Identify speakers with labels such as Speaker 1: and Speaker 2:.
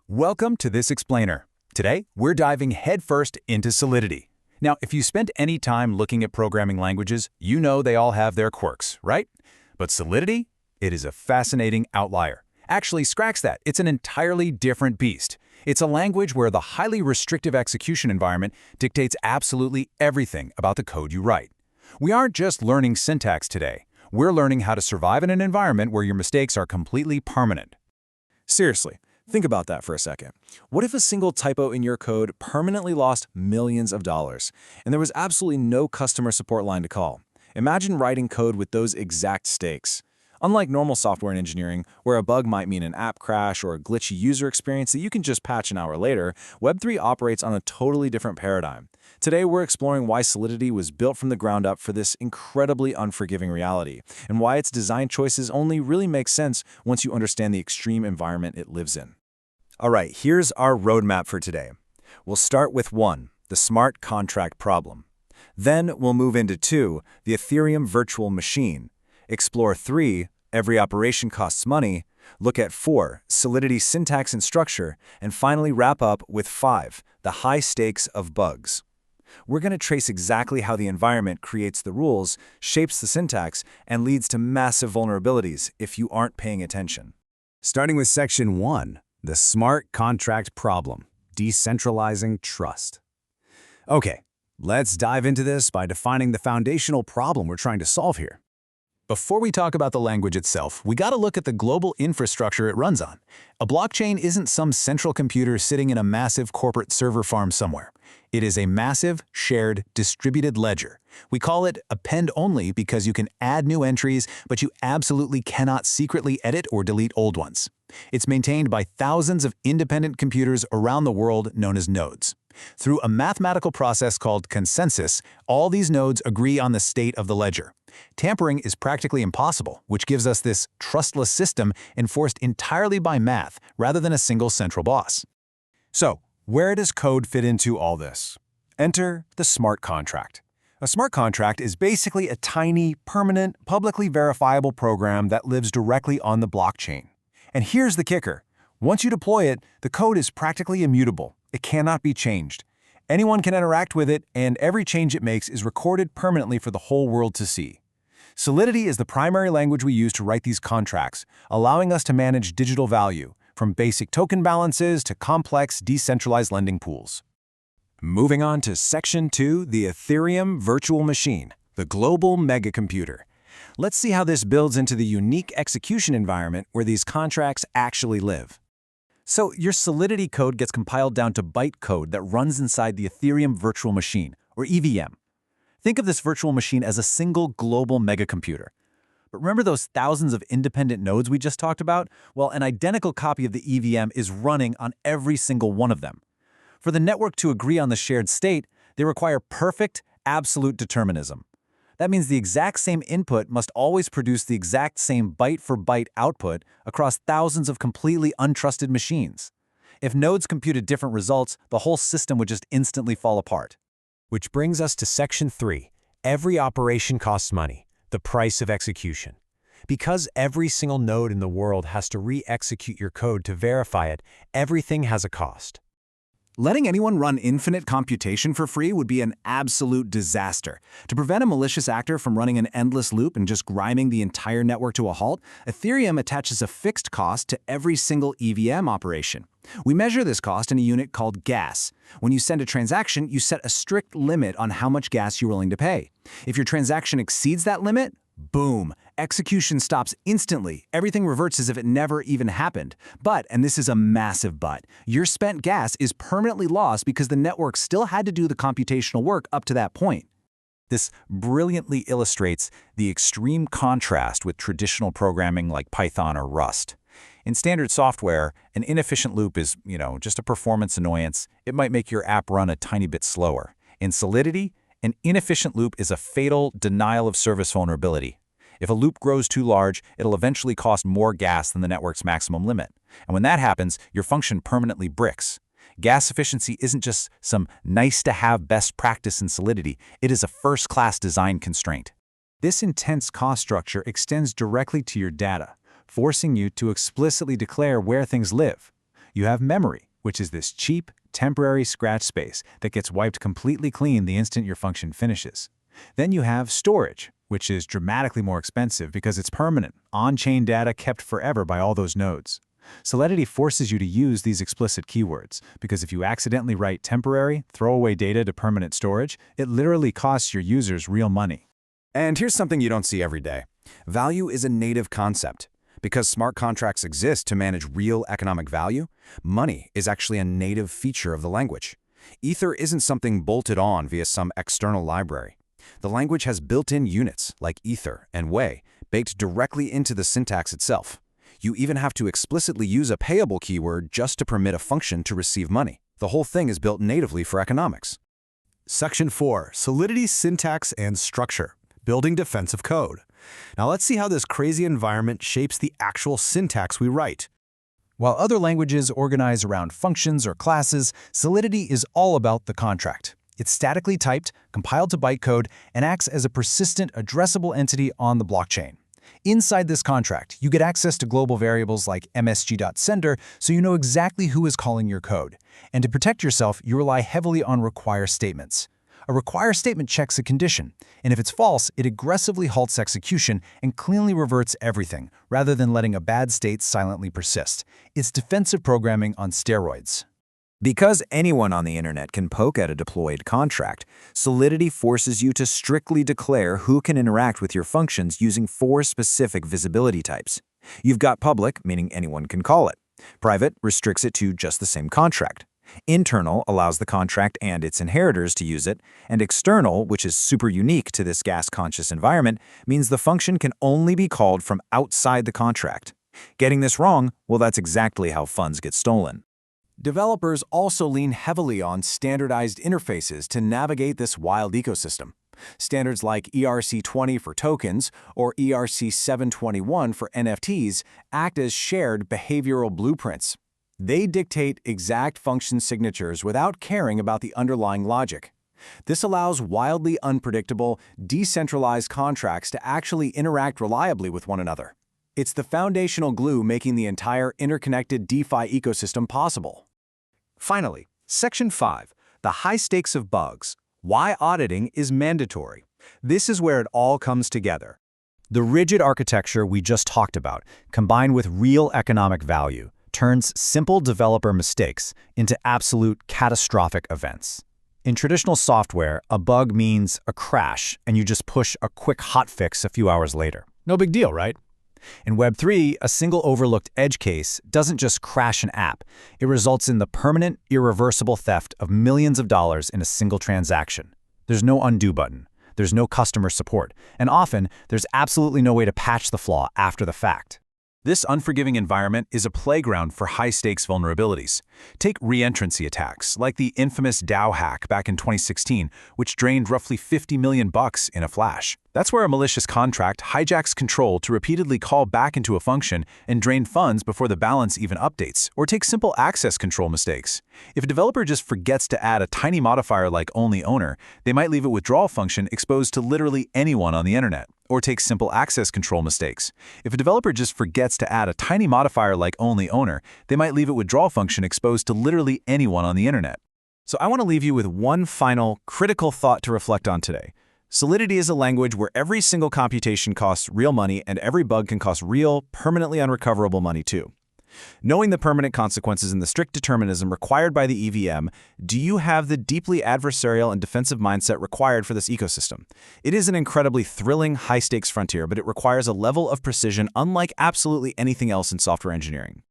Speaker 1: Welcome to this explainer. Today, we're diving headfirst into Solidity. Now, if you spent any time looking at programming languages, you know they all have their quirks, right? But Solidity? It is a fascinating outlier. Actually, scratch that. It's an entirely different beast. It's a language where the highly restrictive execution environment dictates absolutely everything about the code you write. We aren't just learning syntax today. We're learning how to survive in an environment where your mistakes are completely permanent.
Speaker 2: Seriously, think about that for a second. What if a single typo in your code permanently lost millions of dollars, and there was absolutely no customer support line to call? Imagine writing code with those exact stakes. Unlike normal software and engineering, where a bug might mean an app crash or a glitchy user experience that you can just patch an hour later, Web3 operates on a totally different paradigm. Today, we're exploring why Solidity was built from the ground up for this incredibly unforgiving reality, and why its design choices only really make sense once you understand the extreme environment it lives in.
Speaker 3: All right, here's our roadmap for today. We'll start with 1, the smart contract problem. Then we'll move into 2, the Ethereum virtual machine. Explore 3, every operation costs money. Look at 4, Solidity syntax and structure. And finally wrap up with 5, the high stakes of bugs. We're going to trace exactly how the environment creates the rules, shapes the syntax, and leads to massive vulnerabilities if you aren't paying attention.
Speaker 1: Starting with Section 1, the smart contract problem, decentralizing trust. Okay, let's dive into this by defining the foundational problem we're trying to solve here. Before we talk about the language itself, we gotta look at the global infrastructure it runs on. A blockchain isn't some central computer sitting in a massive corporate server farm somewhere. It is a massive, shared, distributed ledger. We call it append-only because you can add new entries, but you absolutely cannot secretly edit or delete old ones. It's maintained by thousands of independent computers around the world known as nodes. Through a mathematical process called consensus, all these nodes agree on the state of the ledger. Tampering is practically impossible, which gives us this trustless system enforced entirely by math rather than a single central boss.
Speaker 2: So, where does code fit into all this? Enter the smart contract. A smart contract is basically a tiny, permanent, publicly verifiable program that lives directly on the blockchain. And here's the kicker. Once you deploy it, the code is practically immutable. It cannot be changed. Anyone can interact with it, and every change it makes is recorded permanently for the whole world to see. Solidity is the primary language we use to write these contracts, allowing us to manage digital value, from basic token balances to complex decentralized lending pools. Moving on to Section 2, the Ethereum virtual machine, the global megacomputer. Let's see how this builds into the unique execution environment where these contracts actually live. So your Solidity code gets compiled down to bytecode that runs inside the Ethereum virtual machine, or EVM. Think of this virtual machine as a single global megacomputer. But remember those thousands of independent nodes we just talked about? Well, an identical copy of the EVM is running on every single one of them. For the network to agree on the shared state, they require perfect, absolute determinism. That means the exact same input must always produce the exact same byte-for-byte output across thousands of completely untrusted machines. If nodes computed different results, the whole system would just instantly fall apart.
Speaker 4: Which brings us to Section 3, every operation costs money, the price of execution. Because every single node in the world has to re-execute your code to verify it, everything has a cost.
Speaker 1: Letting anyone run infinite computation for free would be an absolute disaster. To prevent a malicious actor from running an endless loop and just grinding the entire network to a halt, Ethereum attaches a fixed cost to every single EVM operation. We measure this cost in a unit called gas. When you send a transaction, you set a strict limit on how much gas you're willing to pay. If your transaction exceeds that limit, boom, execution stops instantly. Everything reverts as if it never even happened. But, and this is a massive but, your spent gas is permanently lost because the network still had to do the computational work up to that point.
Speaker 3: This brilliantly illustrates the extreme contrast with traditional programming like Python or Rust. In standard software, an inefficient loop is, just a performance annoyance. It might make your app run a tiny bit slower. In Solidity, an inefficient loop is a fatal denial of service vulnerability. If a loop grows too large, it'll eventually cost more gas than the network's maximum limit. And when that happens, your function permanently bricks. Gas efficiency isn't just some nice-to-have best practice in Solidity. It is a first-class design constraint.
Speaker 1: This intense cost structure extends directly to your data, forcing you to explicitly declare where things live.
Speaker 3: You have memory, which is this cheap, temporary scratch space that gets wiped completely clean the instant your function finishes. Then you have storage, which is dramatically more expensive because it's permanent, on-chain data kept forever by all those nodes. Solidity forces you to use these explicit keywords, because if you accidentally write temporary, throwaway data to permanent storage, it literally costs your users real money.
Speaker 1: And here's something you don't see every day. Value is a native concept. Because smart contracts exist to manage real economic value, money is actually a native feature of the language. Ether isn't something bolted on via some external library. The language has built-in units, like Ether and Wei, baked directly into the syntax itself. You even have to explicitly use a payable keyword just to permit a function to receive money. The whole thing is built natively for economics.
Speaker 2: Section 4, Solidity Syntax and Structure, Building Defensive Code. Now let's see how this crazy environment shapes the actual syntax we write.
Speaker 3: While other languages organize around functions or classes, Solidity is all about the contract. It's statically typed, compiled to bytecode, and acts as a persistent, addressable entity on the blockchain. Inside this contract, you get access to global variables like msg.sender, so you know exactly who is calling your code. And to protect yourself, you rely heavily on require statements. A require statement checks a condition, and if it's false, it aggressively halts execution and cleanly reverts everything, rather than letting a bad state silently persist. It's defensive programming on steroids.
Speaker 1: Because anyone on the internet can poke at a deployed contract, Solidity forces you to strictly declare who can interact with your functions using 4 specific visibility types. You've got public, meaning anyone can call it. Private restricts it to just the same contract. Internal allows the contract and its inheritors to use it, and external, which is super unique to this gas-conscious environment, means the function can only be called from outside the contract. Getting this wrong, well, that's exactly how funds get stolen. Developers also lean heavily on standardized interfaces to navigate this wild ecosystem. Standards like ERC20 for tokens or ERC721 for NFTs act as shared behavioral blueprints. They dictate exact function signatures without caring about the underlying logic. This allows wildly unpredictable, decentralized contracts to actually interact reliably with one another. It's the foundational glue making the entire interconnected DeFi ecosystem possible. Finally, Section 5, the high stakes of bugs. Why auditing is mandatory. This is where it all comes together.
Speaker 3: The rigid architecture we just talked about, combined with real economic value, turns simple developer mistakes into absolute catastrophic events. In traditional software, a bug means a crash, and you just push a quick hotfix a few hours later. No big deal, right? In Web3, a single overlooked edge case doesn't just crash an app. It results in the permanent, irreversible theft of millions of dollars in a single transaction. There's no undo button. There's no customer support. And often, there's absolutely no way to patch the flaw after the fact. This unforgiving environment is a playground for high-stakes vulnerabilities. Take reentrancy attacks, like the infamous DAO hack back in 2016, which drained roughly $50 million in a flash. That's where a malicious contract hijacks control to repeatedly call back into a function and drain funds before the balance even updates, or take simple access control mistakes. If a developer just forgets to add a tiny modifier like only owner, they might leave a withdrawal function exposed to literally anyone on the internet. Or take simple access control mistakes. If a developer just forgets to add a tiny modifier like only owner, they might leave a withdrawal function exposed to literally anyone on the internet. So I want to leave you with one final, critical thought to reflect on today. Solidity is a language where every single computation costs real money and every bug can cost real, permanently unrecoverable money too. Knowing the permanent consequences and the strict determinism required by the EVM, do you have the deeply adversarial and defensive mindset required for this ecosystem? It is an incredibly thrilling, high-stakes frontier, but it requires a level of precision unlike absolutely anything else in software engineering.